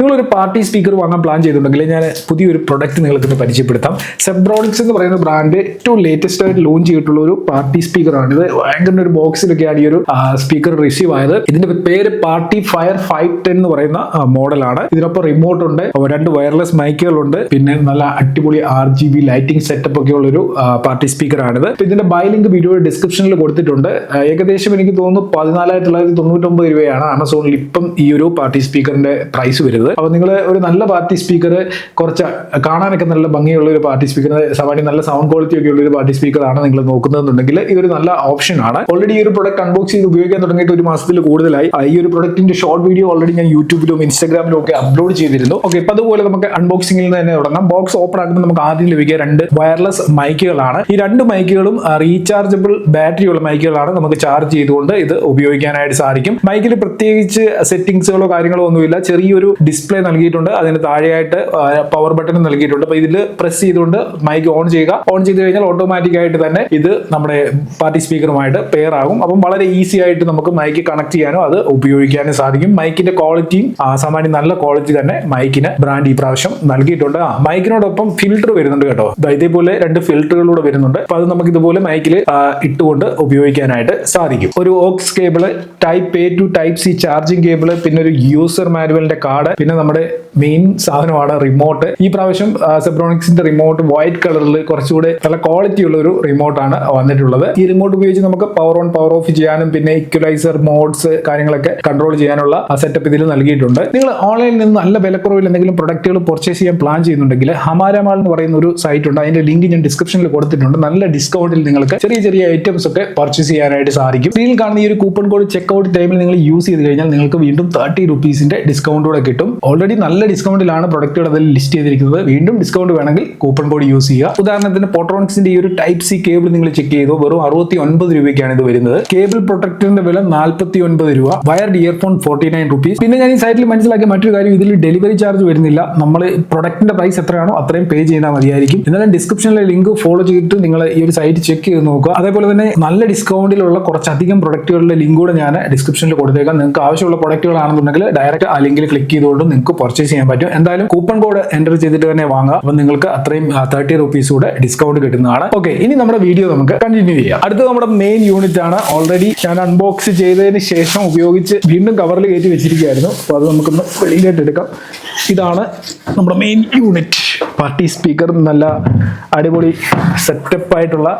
നിങ്ങളൊരു party speaker വാങ്ങാൻ plan ചെയ്തിട്ടുണ്ടെങ്കിൽ ഞാൻ പുതിയൊരു പ്രൊഡക്റ്റ് നിങ്ങൾക്ക് പരിചയപ്പെടുത്താം. സെബ്രോണിക്സ് എന്ന് പറയുന്ന ബ്രാൻഡ് ഏറ്റവും ലേറ്റസ്റ്റ് ആയിട്ട് ലോഞ്ച് ചെയ്തിട്ടുള്ള ഒരു പാർട്ടി സ്പീക്കറാണ്. ഇത് ഭയങ്കര ഒരു ബോക്സിലൊക്കെയാണ് ഈ ഒരു സ്പീക്കർ റിസീവ് ആയത്. ഇതിന്റെ പേര് പാർട്ടി ഫയർ 510 എന്ന് പറയുന്ന മോഡലാണ്. ഇതിനൊപ്പം റിമോട്ട് ഉണ്ട്, 2 വയർലെസ് മൈക്കുകളുണ്ട്, പിന്നെ നല്ല അടിപൊളി RGB ലൈറ്റിംഗ് സെറ്റപ്പ് ഒക്കെ ഉള്ള ഒരു പാർട്ടി സ്പീക്കറാണിത്. ഇതിന്റെ ബൈ ലിങ്ക് വീഡിയോ ഡിസ്ക്രിപ്ഷനിൽ കൊടുത്തിട്ടുണ്ട്. ഏകദേശം എനിക്ക് തോന്നുന്നു 14,999 രൂപയാണ് ആമസോണിൽ ഇപ്പം ഈ ഒരു പാർട്ടി സ്പീക്കറിന്റെ പ്രൈസ് വരുന്നത്. അപ്പൊ നിങ്ങൾ ഒരു നല്ല പാർട്ടി സ്പീക്കർ, കുറച്ച് കാണാനൊക്കെ നല്ല ഭംഗിയുള്ള ഒരു പാർട്ടി സ്പീക്കർ, സാമാന്യം നല്ല സൗണ്ട് ക്വാളിറ്റി ഒക്കെ ഉള്ള ഒരു പാർട്ടി സ്പീക്കറാണ് നിങ്ങൾ നോക്കുന്നതെന്നുണ്ടെങ്കിൽ ഇതൊരു നല്ല ഓപ്ഷൻ ആണ്. ഓൾറെഡി ഈ ഒരു പ്രൊഡക്റ്റ് അൺബോക്സ് ചെയ്ത് ഉപയോഗിക്കാൻ തുടങ്ങിയിട്ട് ഒരു മാസത്തിൽ കൂടുതലായി. ഈ ഒരു പ്രൊഡക്റ്റിന്റെ ഷോർട്ട് വീഡിയോ ഓൾറെഡി ഞാൻ യൂട്യൂബിലും ഇൻസ്റ്റാഗ്രാമിലും ഒക്കെ അപ്ലോഡ് ചെയ്തിരുന്നു. ഓക്കെ, ഇപ്പൊ അതുപോലെ നമുക്ക് അൺബോക്സിംഗിൽ നിന്ന് തന്നെ തുടങ്ങാം. ബോക്സ് ഓപ്പൺ ആക്കുമ്പോൾ നമുക്ക് ആദ്യം ലഭിക്കുക 2 വയർലെസ് മൈക്കുകളാണ്. ഈ 2 മൈക്കുകളും റീചാർജബിൾ ബാറ്ററി ഉള്ള മൈക്കുകളാണ്. നമുക്ക് ചാർജ് ചെയ്തുകൊണ്ട് ഇത് ഉപയോഗിക്കാനായിട്ട് സാധിക്കും. മൈക്കിൽ പ്രത്യേകിച്ച് സെറ്റിംഗ്സുകളോ കാര്യങ്ങളോ ഒന്നുമില്ല. ചെറിയൊരു ഡിസ്പ്ലേ നൽകിയിട്ടുണ്ട്, അതിന് താഴെയായിട്ട് പവർ ബട്ടൺ നൽകിയിട്ടുണ്ട്. അപ്പൊ ഇതിൽ പ്രസ് ചെയ്തുകൊണ്ട് മൈക്ക് ഓൺ ചെയ്യുക. ഓൺ ചെയ്ത് കഴിഞ്ഞാൽ ഓട്ടോമാറ്റിക് ആയിട്ട് തന്നെ ഇത് നമ്മുടെ പാർട്ടി സ്പീക്കറുമായിട്ട് പെയർ ആകും. അപ്പം വളരെ ഈസി ആയിട്ട് നമുക്ക് മൈക്ക് കണക്ട് ചെയ്യാനോ അത് ഉപയോഗിക്കാനും സാധിക്കും. മൈക്കിന്റെ ക്വാളിറ്റിയും സാമാന്യം നല്ല ക്വാളിറ്റി തന്നെ മൈക്കിന് ബ്രാൻഡ് ഈ പ്രാവശ്യം നൽകിയിട്ടുണ്ട്. മൈക്കിനോടൊപ്പം ഫിൽറ്റർ വരുന്നുണ്ട് കേട്ടോ. ഇതേപോലെ 2 ഫിൽറ്ററുകളൂടെ വരുന്നുണ്ട്. അപ്പൊ അത് നമുക്ക് ഇതുപോലെ മൈക്കിൽ ഇട്ടുകൊണ്ട് ഉപയോഗിക്കാനായിട്ട് സാധിക്കും. ഒരു aux cable, type A to type C charging cable, പിന്നെ ഒരു യൂസർ മാനുവലിന്റെ കാർഡ്, പിന്നെ നമ്മുടെ മെയിൻ സാധനമാണ് റിമോട്ട്. ഈ പ്രാവശ്യം സെബ്രോണിക്സിന്റെ റിമോട്ട് വൈറ്റ് കളറിൽ കുറച്ചുകൂടെ നല്ല ക്വാളിറ്റി ഉള്ള ഒരു റിമോട്ടാണ് വന്നിട്ടുള്ളത്. ഈ റിമോട്ട് ഉപയോഗിച്ച് നമുക്ക് പവർ ഓൺ പവർ ഓഫ് ചെയ്യാനും പിന്നെ ഇക്വലൈസർ മോഡ്സ് കാര്യങ്ങളൊക്കെ കൺട്രോൾ ചെയ്യാനുള്ള സെറ്റപ്പ് ഇതിൽ നൽകിയിട്ടുണ്ട്. നിങ്ങൾ ഓൺലൈനിൽ നിന്ന് നല്ല വിലക്കുറവിൽ എന്തെങ്കിലും പ്രൊഡക്റ്റുകൾ പർച്ചേസ് ചെയ്യാൻ പ്ലാൻ ചെയ്യുന്നുണ്ടെങ്കിൽ ഹമാരമാൾ എന്ന് പറയുന്ന ഒരു സൈറ്റ് ഉണ്ട്. അതിന്റെ ലിങ്ക് ഞാൻ ഡിസ്ക്രിപ്ഷനിൽ കൊടുത്തിട്ടുണ്ട്. നല്ല ഡിസ്കൗണ്ടിൽ നിങ്ങൾക്ക് ചെറിയ ചെറിയ ഐറ്റംസ് ഒക്കെ പർച്ചേസ് ചെയ്യാനായിട്ട് സാധിക്കും. സ്ക്രീനിൽ കാണുന്ന ഈ ഒരു കൂപ്പൺ കോഡ് ചെക്ക്ഔട്ട് ടൈമിൽ നിങ്ങൾ യൂസ് ചെയ്ത് കഴിഞ്ഞാൽ നിങ്ങൾക്ക് വീണ്ടും 30 രൂപീസിന്റെ ഡിസ്കൗണ്ട് കൂടെ കിട്ടും. ഓൾറെഡി നല്ല ഡിസ്കൗണ്ടിലാണ് പ്രൊഡക്റ്റുകൾ അതിൽ ലിസ്റ്റ് ചെയ്തിരിക്കുന്നത്. വീണ്ടും ഡിസ്കൗണ്ട് വേണമെങ്കിൽ കൂപ്പൺ കോഡ് യൂസ് ചെയ്യുക. ഉദാഹരണത്തിന് പോട്രോണിക്സിന്റെ ഈ ഒരു ടൈപ്പ് C കേബിൾ നിങ്ങൾ ചെക്ക് ചെയ്തു, വെറും 69 രൂപയ്ക്കാണ് ഇത് വരുന്നത്. കേബിൾ പ്രൊട്ടക്ടറിന്റെ വില 49 രൂപ, വയർഡ് ഇയർഫോൺ 49 രൂപീസ്. പിന്നെ ഞാൻ ഈ സൈറ്റിൽ മനസ്സിലാക്കിയ മറ്റൊരു കാര്യം, ഇതിൽ ഡെലിവറി ചാർജ് വരുന്നില്ല. നമ്മൾ പ്രൊഡക്റ്റിന്റെ പ്രൈസ് എത്രയാണോ അത്രയും പേ ചെയ്താൽ മതിയായിരിക്കും. എന്നാലും ഡിസ്ക്രിപ്ഷനിലെ ലിങ്ക് ഫോളോ ചെയ്തിട്ട് നിങ്ങൾ ഈ ഒരു സൈറ്റ് ചെക്ക് ചെയ്ത് നോക്കുക. അതേപോലെ തന്നെ നല്ല ഡിസ്കൗണ്ടിലുള്ള കുറച്ചധികം പ്രൊഡക്റ്റുകളുടെ ലിങ്ക് കൂടെ ഞാൻ ഡിസ്ക്രിപ്ഷനിൽ കൊടുത്തേക്കാം. നിങ്ങൾക്ക് ആവശ്യമുള്ള പ്രൊഡക്റ്റുകളാണെന്നുണ്ടെങ്കിൽ ഡയറക്റ്റ് ആ ലിങ്കിൽ ക്ലിക്ക് ചെയ്തുകൊണ്ട് നിങ്ങൾക്ക് പർച്ചേസ് ചെയ്യാൻ പറ്റും. എന്തായാലും കൂപ്പൺ കോഡ് എൻ്റർ ചെയ്തിട്ട് തന്നെ വാങ്ങുക. അപ്പം നിങ്ങൾക്ക് അത്രയും 30 രൂപീസ് കൂടെ ഡിസ്കൗണ്ട് കിട്ടുന്നതാണ്. ഓക്കെ, ഇനി നമ്മുടെ വീഡിയോ നമുക്ക് കണ്ടിന്യൂ ചെയ്യാം. അടുത്ത നമ്മുടെ മെയിൻ യൂണിറ്റ് ആണ്. ഓൾറെഡി ഞാൻ അൺബോക്സ് ചെയ്തതിന് ശേഷം ഉപയോഗിച്ച് വീണ്ടും കവറിൽ കയറ്റി വെച്ചിരിക്കുകയായിരുന്നു. അപ്പോൾ അത് നമുക്കൊന്ന് വെളിയിലായിട്ട് എടുക്കാം. ഇതാണ് നമ്മുടെ മെയിൻ യൂണിറ്റ്. പാർട്ടി സ്പീക്കർ നല്ല അടിപൊളി സെറ്റപ്പ് ആയിട്ടുള്ള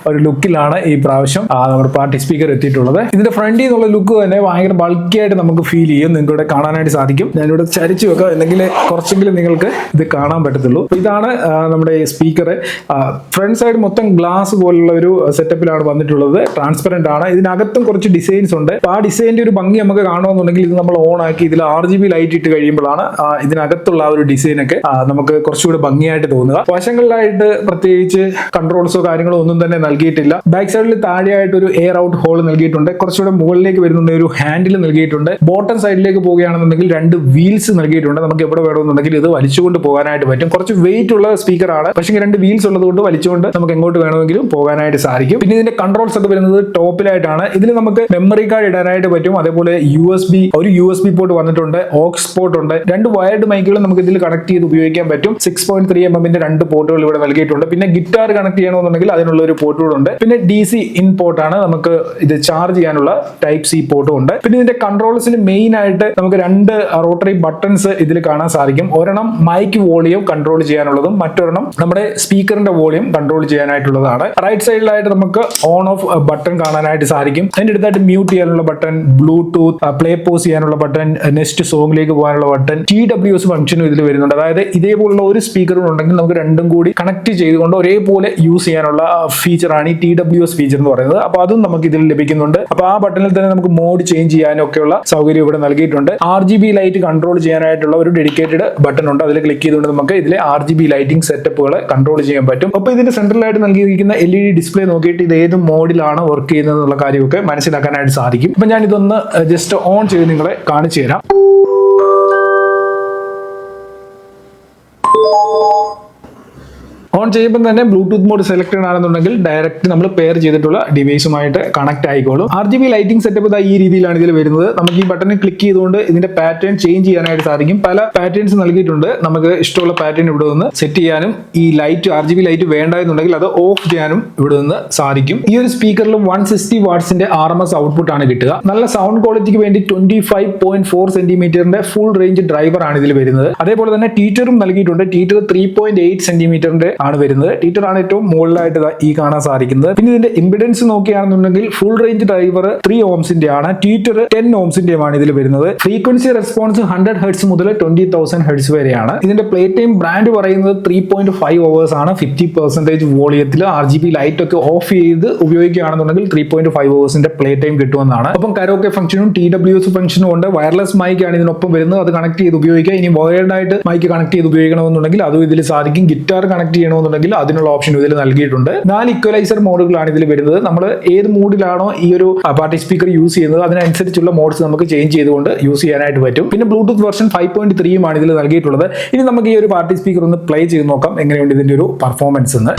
ഒരു ലുക്കിലാണ് ഈ പ്രാവശ്യം നമ്മുടെ പാർട്ടി സ്പീക്കർ എത്തിയിട്ടുള്ളത്. ഇതിന്റെ ഫ്രണ്ടിൽ നിന്നുള്ള ലുക്ക് തന്നെ ഭയങ്കര ബൾക്കി ആയിട്ട് നമുക്ക് ഫീൽ ചെയ്യും. നിങ്ങൾക്ക് ഇവിടെ കാണാനായിട്ട് സാധിക്കും. ഞാനിവിടെ ചരിച്ചു വെക്കാം, അല്ലെങ്കിൽ കുറച്ചെങ്കിലും നിങ്ങൾക്ക് ഇത് കാണാൻ പറ്റത്തുള്ളൂ. ഇതാണ് നമ്മുടെ സ്പീക്കർ. ഫ്രണ്ട് സൈഡ് മൊത്തം ഗ്ലാസ് പോലുള്ള ഒരു സെറ്റപ്പിലാണ് വന്നിട്ടുള്ളത്. ട്രാൻസ്പെറന്റ് ആണ്. ഇതിനകത്തും കുറച്ച് ഡിസൈൻസ് ഉണ്ട്. ആ ഡിസൈനിന്റെ ഒരു ഭംഗി നമുക്ക് കാണുമെന്നുണ്ടെങ്കിൽ ഇത് നമ്മൾ ഓൺ ആക്കി ഇതിൽ RGB ലൈറ്റ് ഇട്ട് കഴിയുമ്പോഴാണ് ഇതിനകത്തുള്ള ആ ഒരു ഡിസൈനൊക്കെ നമുക്ക് കുറച്ചുകൂടി ഭംഗിയായിട്ട് തോന്നുക. വശങ്ങളിലായിട്ട് പ്രത്യേകിച്ച് കൺട്രോൾസോ കാര്യങ്ങളോ ഒന്നും തന്നെ നൽകിയിട്ടില്ല. ബാക്ക് സൈഡിൽ താഴെയായിട്ട് ഒരു എയർ ഔട്ട് ഹോൾ നൽകിയിട്ടുണ്ട്. കുറച്ചുകൂടെ മുകളിലേക്ക് വരുന്നുണ്ട് ഒരു ഹാൻഡിൽ നൽകിയിട്ടുണ്ട്. ബോട്ടം സൈഡിലേക്ക് പോവുകയാണെന്നുണ്ടെങ്കിൽ 2 വീൽസ് നൽകിയിട്ടുണ്ട്. നമുക്ക് എവിടെ വേണമെന്നുണ്ടെങ്കിൽ ഇത് വലിച്ചുകൊണ്ട് പോകാനായിട്ട് പറ്റും. കുറച്ച് വെയിറ്റ് ഉള്ള സ്പീക്കറാണ്, പക്ഷേ 2 വീൽസ് ഉള്ളതുകൊണ്ട് വലിച്ചുകൊണ്ട് നമുക്ക് എങ്ങോട്ട് വേണമെങ്കിലും പോകാനായിട്ട് സാധിക്കും. പിന്നെ ഇതിന്റെ കൺട്രോൾസ് ഒക്കെ വരുന്നത് ടോപ്പിലായിട്ടാണ്. ഇതിൽ നമുക്ക് മെമ്മറി കാർഡ് ഇടാനായിട്ട് പറ്റും. അതേപോലെ ഒരു USB പോർട്ട് വന്നിട്ടുണ്ട്, ഓക്സ് പോർട്ട് ഉണ്ട്. 2 വയർഡ് മൈക്കുകൾ നമുക്ക് ഇതിൽ കണക്ട് ചെയ്ത് ഉപയോഗിക്കാൻ പറ്റും. 6.3 mm 2 പോർട്ടുകൾ ഇവിടെ നൽകിയിട്ടുണ്ട്. പിന്നെ ഗിറ്റാർ കണക്ട് ചെയ്യണമെന്നുണ്ടെങ്കിൽ അതിനുള്ള ഒരു പോർട്ട് ഉണ്ട്. പിന്നെ DC ഇൻ പോർട്ട് ആണ്, നമുക്ക് ഇത് ചാർജ് ചെയ്യാനുള്ള ടൈപ്പ് C പോർട്ടും ഉണ്ട്. പിന്നെ ഇതിന്റെ കൺട്രോൾസിൽ മെയിൻ ആയിട്ട് നമുക്ക് 2 റോട്ടറി ബട്ടൺസ് ഇതിൽ കാണാൻ സാധിക്കും. ഒരെണ്ണം മൈക്ക് വോളിയം കൺട്രോൾ ചെയ്യാനുള്ളതും മറ്റൊരെണ്ണം നമ്മുടെ സ്പീക്കറിന്റെ വോളിയം കൺട്രോൾ ചെയ്യാനായിട്ടുള്ളതാണ്. റൈറ്റ് സൈഡിലായിട്ട് നമുക്ക് ഓൺ ഓഫ് ബട്ടൺ കാണാനായിട്ട് സാധിക്കും. അതിന്റെ അടുത്തായിട്ട് മ്യൂട്ട് ചെയ്യാനുള്ള ബട്ടൺ, ബ്ലൂടൂത്ത് പ്ലേ പോസ് ചെയ്യാനുള്ള ബട്ടൺ, നെക്സ്റ്റ് സോങ്ങിലേക്ക് പോകാനുള്ള ബട്ടൺ, TWS ഫംഗ്ഷനും ഇതിൽ വരുന്നുണ്ട്. അതായത് ഇതേപോലുള്ള ഒരു സ്പീക്കറും ഉണ്ടെങ്കിൽ നമുക്ക് രണ്ടും കൂടി കണക്ട് ചെയ്തുകൊണ്ട് ഒരേപോലെ യൂസ് ചെയ്യാനുള്ള ഫീച്ചറാണ് ഈ TWS ഫീച്ചർ എന്ന് പറയുന്നത്. അപ്പൊ അതും നമുക്ക് ഇതിൽ ലഭിക്കുന്നുണ്ട്. അപ്പൊ ആ ബട്ടണിൽ തന്നെ നമുക്ക് മോഡ് ചേഞ്ച് ചെയ്യാനും ഒക്കെയുള്ള സൗകര്യം ഇവിടെ നൽകിയിട്ടുണ്ട്. RGB ലൈറ്റ് കൺട്രോൾ ചെയ്യാനായിട്ടുള്ള ഒരു ഡെഡിക്കേറ്റഡ് ബട്ടൺ ഉണ്ട്. അതിൽ ക്ലിക്ക് ചെയ്തുകൊണ്ട് നമുക്ക് ഇതിലെ RGB ലൈറ്റിംഗ് സെറ്റപ്പുകൾ കൺട്രോൾ ചെയ്യാൻ പറ്റും. അപ്പൊ ഇതിന്റെ സെൻട്രലായിട്ട് നൽകിയിരിക്കുന്ന LED ഡിസ്പ്ലേ നോക്കിയിട്ട് ഇത് ഏത് മോഡിലാണ് വർക്ക് ചെയ്യുന്നത് എന്നുള്ള കാര്യമൊക്കെ മനസ്സിലാക്കാനായിട്ട് സാധിക്കും. അപ്പൊ ഞാൻ ഇതൊന്ന് ജസ്റ്റ് ഓൺ ചെയ്ത് നിങ്ങളെ കാണിച്ചു തരാം. ഓൺ ചെയ്യുമ്പോൾ തന്നെ ബ്ലൂടൂത്ത് മോഡ് സെലക്ടഡ് ആണെന്നുണ്ടെങ്കിൽ ഡയറക്റ്റ് നമ്മൾ പെയർ ചെയ്തിട്ടുള്ള ഡിവൈസുമായിട്ട് കണക്ട് ആയിക്കോളും. RGB ലൈറ്റിംഗ് സെറ്റപ്പ് ഈ രീതിയിലാണ് ഇതിൽ വരുന്നത്. നമുക്ക് ഈ ബട്ടണിൽ ക്ലിക്ക് ചെയ്തുകൊണ്ട് ഇതിന്റെ പാറ്റേൺ ചേഞ്ച് ചെയ്യാനായിട്ട് സാധിക്കും. പല പാറ്റേൺസ് നൽകിയിട്ടുണ്ട്. നമുക്ക് ഇഷ്ടമുള്ള പാറ്റേൺ ഇവിടെ നിന്ന് സെറ്റ് ചെയ്യാനും ഈ ലൈറ്റ് RGB ലൈറ്റ് വേണ്ട എന്നുണ്ടെങ്കിൽ അത് ഓഫ് ചെയ്യാനും ഇവിടെ നിന്ന് സാധിക്കും. ഈ ഒരു സ്പീക്കറിലും 160 വാട്ട്സിന്റെ RMS ഔട്ട്പുട്ട് ആണ് കിട്ടുക. നല്ല സൗണ്ട് ക്വാളിറ്റിക്ക് വേണ്ടി 25.4 സെന്റിമീറ്ററിന്റെ ഫുൾ റേഞ്ച് ഡ്രൈവർ ആണ് ഇതിൽ വരുന്നത്. അതേപോലെ തന്നെ ടീറ്ററും നൽകിയിട്ടുണ്ട്. ടീറ്റർ 3.8 സെന്റിമീറ്ററിന്റെ ആണ് വരുന്നത്. ടീറ്റർ ആണ് ഏറ്റവും മുകളിലായിട്ട് ഈ കാണാൻ സാധിക്കുന്നത്. പിന്നെ ഇതിന്റെ ഇമ്പിഡൻസ് നോക്കുകയാണെന്നുണ്ടെങ്കിൽ ഫുൾ റേഞ്ച് ഡ്രൈവർ 3 ohmsന്റെ ആണ്. ടീറ്റർ 10 ohmsന്റെയുമാണ് ഇതിൽ വരുന്നത്. ഫ്രീക്വൻസി റെസ്പോൺസ് 100 Hz മുതൽ 20,000 Hz വരെയാണ്. ഇതിന്റെ പ്ലേ ടൈം ബ്രാൻഡ് പറയുന്നത് 3.5 hours ആണ്. 50% വോളിയത്തിൽ RGB ലൈറ്റ് ഒക്കെ ഓഫ് ചെയ്ത് ഉപയോഗിക്കുകയാണെന്നുണ്ടെങ്കിൽ 3.5 hours പ്ലേ ടൈം കിട്ടുമെന്നാണ്. അപ്പം കരോക്കെ ഫംഗ്ഷനും TWS ഫംഗ്ഷനും ഉണ്ട്. വയർലെസ് മൈക്ക് ആണ് ഇതിനൊപ്പം വരുന്നത്. അത് കണക്ട് ചെയ്ത് ഉപയോഗിക്കാം. ഇനി വയർഡ് ആയിട്ട് മൈക്ക് കണക്ട് ചെയ്ത് ഉപയോഗിക്കണമെന്നുണ്ടെങ്കിൽ അതും ഇതിൽ സാധിക്കും. ഗിറ്റാർ കണക്ട് ചെയ്യണമെന്നുണ്ടെങ്കിൽ അതിനുള്ള ഓപ്ഷൻ ഇതിൽ നൽകിയിട്ടുണ്ട്. 4 ഇക്വലൈസർ മോഡുകളാണ് ഇതിൽ വരുന്നത്. നമ്മൾ ഏത് മോഡിലാണോ ഈ ഒരു പാർട്ടി സ്പീക്കർ യൂസ് ചെയ്യുന്നത് അതിനനുസരിച്ചുള്ള മോഡ്സ് നമുക്ക് ചേഞ്ച് ചെയ്തുകൊണ്ട് യൂസ് ചെയ്യാനായിട്ട് പറ്റും. പിന്നെ ബ്ലൂടൂത്ത് വെർഷൻ 5.3 ആണ് ഇതിൽ നൽകിയിട്ടുള്ളത്. ഇനി നമുക്ക് ഈ ഒരു പാർട്ടി സ്പീക്കർ ഒന്ന് പ്ലേ ചെയ്ത് നോക്കാം എങ്ങനെയുണ്ട് ഇതിന്റെ ഒരു പെർഫോമൻസ് എന്ന്.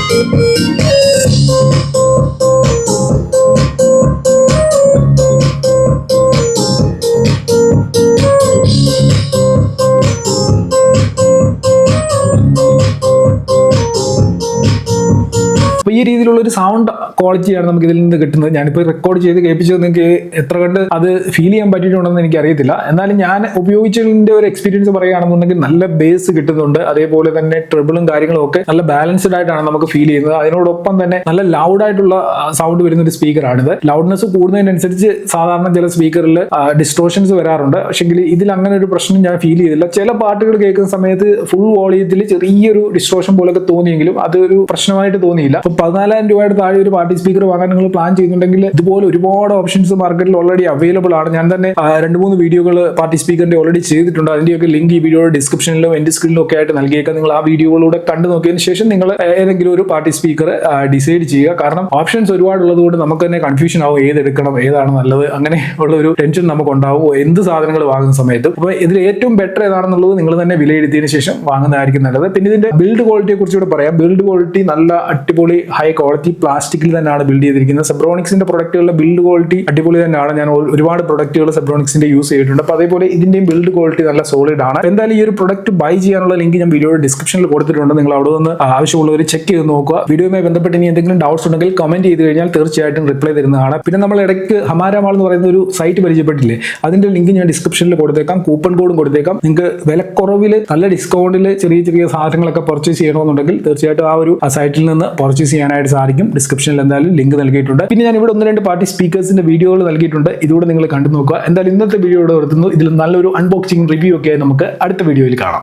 ഈ രീതിയിലുള്ള ഒരു സൗണ്ട് ക്വാളിറ്റിയാണ് നമുക്ക് ഇതിൽ നിന്ന് കിട്ടുന്നത്. ഞാനിപ്പോൾ റെക്കോർഡ് ചെയ്ത് കേൾപ്പിച്ചത് നിങ്ങൾക്ക് എത്ര കണ്ട് അത് ഫീൽ ചെയ്യാൻ പറ്റിയിട്ടുണ്ടെന്ന് എനിക്ക് അറിയത്തില്ല. എന്നാലും ഞാൻ ഉപയോഗിച്ചതിന്റെ ഒരു എക്സ്പീരിയൻസ് പറയുകയാണെന്നുണ്ടെങ്കിൽ നല്ല ബേസ് കിട്ടുന്നുണ്ട്. അതേപോലെ തന്നെ ട്രിബിളും കാര്യങ്ങളും ഒക്കെ നല്ല ബാലൻസ്ഡ് ആയിട്ടാണ് നമുക്ക് ഫീൽ ചെയ്യുന്നത്. അതിനോടൊപ്പം തന്നെ നല്ല ലൗഡ് ആയിട്ടുള്ള സൗണ്ട് വരുന്ന ഒരു സ്പീക്കറാണിത്. ലൗഡ്നെസ് കൂടുന്നതിനനുസരിച്ച് സാധാരണ ചില സ്പീക്കറിൽ ഡിസ്റ്റോർഷൻസ് വരാറുണ്ട്. പക്ഷെങ്കിൽ ഇതിൽ അങ്ങനെ ഒരു പ്രശ്നം ഞാൻ ഫീൽ ചെയ്തില്ല. ചില പാട്ടുകൾ കേൾക്കുന്ന സമയത്ത് ഫുൾ വോളിയത്തിൽ ചെറിയൊരു ഡിസ്റ്റോർഷൻ പോലൊക്കെ തോന്നിയെങ്കിലും അതൊരു പ്രശ്നമായിട്ട് തോന്നിയില്ല. 14,000 രൂപയുടെ താഴെ ഒരു പാർട്ടി സ്പീക്കർ വാങ്ങാൻ നിങ്ങൾ പ്ലാൻ ചെയ്യുന്നുണ്ടെങ്കിൽ ഇതുപോലെ ഒരുപാട് ഓപ്ഷൻസ് മാർക്കറ്റിൽ ഓൾറെഡി അവൈലബിൾ ആണ്. ഞാൻ തന്നെ 2-3 വീഡിയോകൾ പാർട്ടി സ്പീക്കറിന്റെ ഓൾറെഡി ചെയ്തിട്ടുണ്ട്. അതിന്റെയൊക്കെ ലിങ്ക് ഈ വീഡിയോയുടെ ഡിസ്ക്രിപ്ഷനിലും എൻഡ് സ്ക്രീനിലും ഒക്കെ ആയിട്ട് നൽകിയേക്കാം. നിങ്ങൾ ആ വീഡിയോകളിലൂടെ കണ്ടു നോക്കിയതിന് ശേഷം നിങ്ങൾ ഏതെങ്കിലും ഒരു പാർട്ടി സ്പീക്കർ ഡിസൈഡ് ചെയ്യുക. കാരണം ഓപ്ഷൻസ് ഒരുപാടുള്ളത് കൊണ്ട് നമുക്ക് തന്നെ കൺഫ്യൂഷൻ ആവും, ഏതെടുക്കണം, ഏതാണ് നല്ലത്, അങ്ങനെ ഉള്ള ഒരു ടെൻഷൻ നമുക്ക് ഉണ്ടാവും എന്ത് സാധനങ്ങൾ വാങ്ങുന്ന സമയത്ത്. അപ്പോൾ ഇതിൽ ഏറ്റവും ബെറ്റർ ഏതാണെന്നുള്ളത് നിങ്ങൾ തന്നെ വിലയിരുത്തിയതിനു ശേഷം വാങ്ങുന്നതായിരിക്കും നല്ലത്. പിന്നെ ഇതിന്റെ ബിൽഡ് ക്വാളിറ്റിയെ കുറിച്ച് കൂടെ പറയാം. ബിൽഡ് ക്വാളിറ്റി നല്ല അടിപൊളി ഹൈ ക്വാളിറ്റി പ്ലാസ്റ്റിക്കിൽ തന്നെയാണ് ബിൽഡ് ചെയ്തിരിക്കുന്നത്. സെബ്രോണിക്സിന്റെ പ്രൊഡക്റ്റുകളുടെ ബിൽഡ് ക്വാളിറ്റി അടിപൊളി തന്നെയാണ്. ഞാൻ ഒരുപാട് പ്രൊഡക്റ്റുകൾ സെബ്രോണിക്സിന്റെ യൂസ് ചെയ്തിട്ടുണ്ട്. അപ്പോൾ അതേപോലെ ഇതിന്റെയും ബിൽഡ് ക്വാളിറ്റി നല്ല സോളിഡ് ആണ്. എന്തായാലും ഈ ഒരു പ്രൊഡക്റ്റ് ബൈ ചെയ്യാനുള്ള ലിങ്ക് ഞാൻ വീഡിയോയുടെ ഡിസ്ക്രിപ്ഷനിൽ കൊടുത്തിട്ടുണ്ട്. നിങ്ങൾ അവിടെ നിന്ന് ആവശ്യമുള്ളവർ ചെക്ക് ചെയ്ത് നോക്കുക. വീഡിയോയുമായി ബന്ധപ്പെട്ട് ഇനി എന്തെങ്കിലും ഡൗട്ട്സ് ഉണ്ടെങ്കിൽ കമന്റ് ചെയ്ത് കഴിഞ്ഞാൽ തീർച്ചയായിട്ടും റിപ്ലൈ തരുന്നതാണ്. പിന്നെ നമ്മൾ ഇടയ്ക്ക് ഹമാര മാൾ എന്ന് പറയുന്ന ഒരു സൈറ്റ് പരിചയപ്പെട്ടില്ലേ, അതിന്റെ ലിങ്ക് ഞാൻ ഡിസ്ക്രിപ്ഷനിൽ കൊടുത്തേക്കാം. കൂപ്പൺ കോഡും കൊടുത്തേക്കാം. നിങ്ങൾക്ക് വിലക്കുറവിൽ നല്ല ഡിസ്കൗണ്ടിൽ ചെറിയ ചെറിയ സാധനങ്ങളൊക്കെ പർച്ചേസ് ചെയ്യണമെന്നുണ്ടെങ്കിൽ തീർച്ചയായിട്ടും ആ ഒരു സൈറ്റിൽ നിന്ന് പർച്ചേസ് ചെയ്യാനായിട്ട് സാധിക്കും. ഡിസ്ക്രിപ്ഷനിൽ എന്തായാലും ലിങ്ക് നൽകിയിട്ടുണ്ട്. പിന്നെ ഞാൻ ഇവിടെ 1-2 പാർട്ടി സ്പീക്കേഴ്സിന്റെ വീഡിയോകൾ നൽകിയിട്ടുണ്ട്. ഇതുകൂടെ നിങ്ങൾ കണ്ടു നോക്കുക. എന്തായാലും ഇന്നത്തെ വീഡിയോ ഇവിടെ നിർത്തുന്നു. ഇതിൽ നല്ലൊരു അൺബോക്സിംഗ് റിവ്യൂ ഒക്കെ നമുക്ക് അടുത്ത വീഡിയോയിൽ കാണാം.